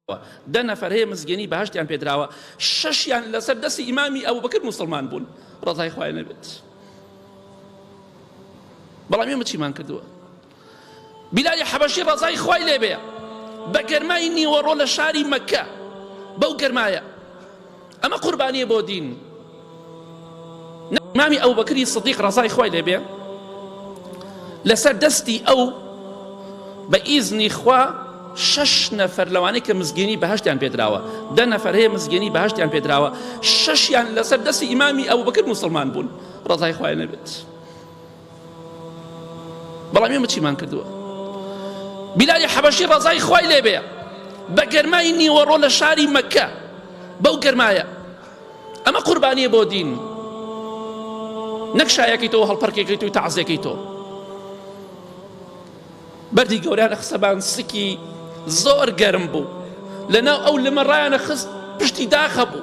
10 نەفەر هەیە مزگەنی بەهەشتیان پێدراوە 6یان لەسەر دەستی ئیمامی ئەبوبەکر موسڵمان بوون ڕەزای خوای نەبێت. بەڵام ئێمە چیمان کردووە؟ بیلالی حەبەشی ڕەزای خوای لێبێ بە گەرمای نیوەڕۆ لە شاری مەککە بەو گەرمایە ئەمە قوربانیە بۆ دین. ئیمامی ئەبوبەکری سیدیق ڕەزای خوای لێبێ لەسەر دەستی ئەو بە ئیزنی خوا 6 نەفەر لەوانەی کە مزگەنی بەهەشتیان پێدراوە 10 نەفەر هەیە مزگەنی بەهەشتیان پێدراوە 6یان لەسەر دەستی ئیمامی ئەبوبەکر موسڵمان بوون ڕەزای خوای نەبێت. بەڵام ئێمە چیمان کردووە؟ بیلالی حەبەشی ڕەزای خوای لێبێ بە گەرمای نیوەڕۆ لە شاری مەککە بەو گەرمایە ئەمە قوربانیە بۆ دین، نەک شایەکەیتەوە هەڵپەرکێکیتەوە تەعزیەکەیتەوە. بەردی گەوریانە خسەبان سکی زۆر گەرم بوو لەناو ئەو لمەڕایانە خست پشتی داخە بوو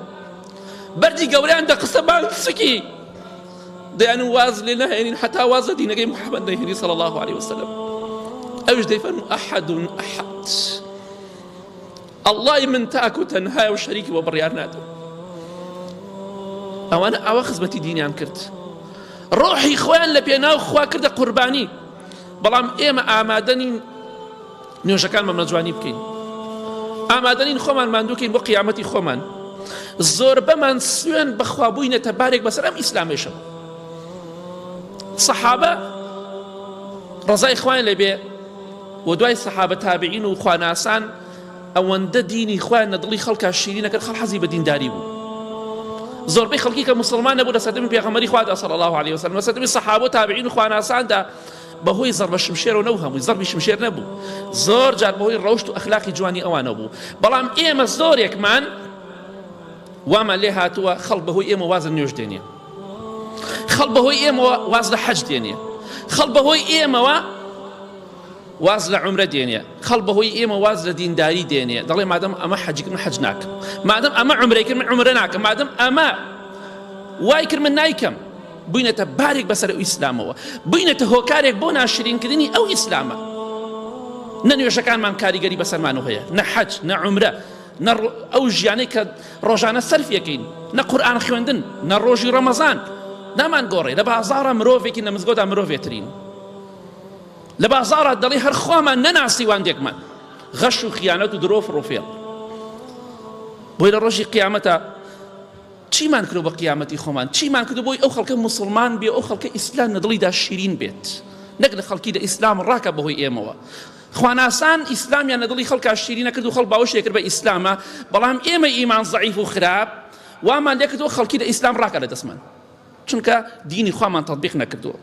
بەردی گەوریان دەخسەبان سکی دەیان واز لێ نەهێنین حتا وازە دینەکەی محەممەد نەهێنی صلی الله عليه وسلم. ئەوش دەیفەرموو ئەحەد ئەحەد ئەڵڵای من تاک و تەنهایە و شەریکی بۆ بڕیار نادەم. ئەوانە ئەوە خزمەتی دینیان کرد، ڕۆحی خۆیان لە پێناو خوا کردە قوربانی. بەڵام ئێمە ئامادەنین نوێژەکانمان بەجوانی بکەین، ئامادەنین خۆمان ماندووکەین بۆ قیامەتی خۆمان. زۆربەمان سوێن بەخوا بووینەتە بارێک بەسەر ئەم ئیسلامێشە. سەحابە ڕەزای خوایان لێبێ و دوای سەحابە تابعین و خواناسان ئەوەندە دینی خوایان لە دڵی خەڵکا شیرین نەکرد، خەڵک حەزی بە دینداری بوو. زۆربەی خەڵکی کە موسڵمان نەبوو لە سەردەمی پێغەمبەری خوادا صلی الله عليه وسلم، لە سەردەمی سەحابە و تابعین و خواناساندا بەهۆی زەربە شمشێرەوە نەوهەمووی زەربی شمشێر نەبوو، زۆر جار بەهۆی ڕەوشت و ئەخلاقی جوانی ئەوانە بوو. بەڵام ئێمە زۆرێکمان وامان لێ هاتووە خەڵک بەهۆی ئێمە واز لە نوێژ دێنێ، خەڵک بەهۆی ئێمەوە واز لە حەج دێنێ، خەڵک بەهۆی ئێمەوە واز لە عومرە دێنێ، خەڵک بەهۆی ئێمە واز لە دینداری دێنێ. دەڵێ مادەم ئەمە حەجی کرد من حەج ناکەم، مادەم ئەمە عومرەی کرد من عومرە ناکەم، مادەم ئەمە وای کرد من نایکەم. بووینەتە بارێک بەسەر ئەو ئیسلامەوە، بووینەتە هۆکارێک بۆ ناشرینکردنی ئەو ئیسلامە. نە نوێژەکانمان کاریگەری بەسەرمان هەیە، نە حەج، نە عومرە، نە ئەو ژیانەی کە ڕۆژانە سەرفیەکەین، نە قورئان خوێندن، نە ڕۆژی ڕەمەزان نامان گۆڕێ. لە بازاڕە مرۆڤێکی لە مزگەوتدا مرۆڤێترین، لە بازاڕە دەڵێ هەر خۆمان نەناسی واندێکمان، غەش و خیانەت و درۆ فڕۆفێڵ. بۆی لە ڕۆژی قیامەتە چیمان کردو بە قیامەتی خۆمان؟ چیمان کردو بۆی ئەو خەڵکە موسڵمان بێ، ئەو خەڵکە ئیسلام لە دڵیدا شیرین بێت، نەک لە خەڵکی لە ئیسلام ڕاکە بەهۆی ئێمەوە. خواناسان ئیسلامیان لە دڵی خەڵکا شیرین نەکرد و خەڵک باوەشێ کرد بە ئیسلامە، بەڵام ئێمە ئیمان زەعیف و خراپ وامان لێ کردووە خەڵکی لە ئیسلام ڕاکە لە دەستمان، چونکە دینی خوامان تەطبیق نەکردووە.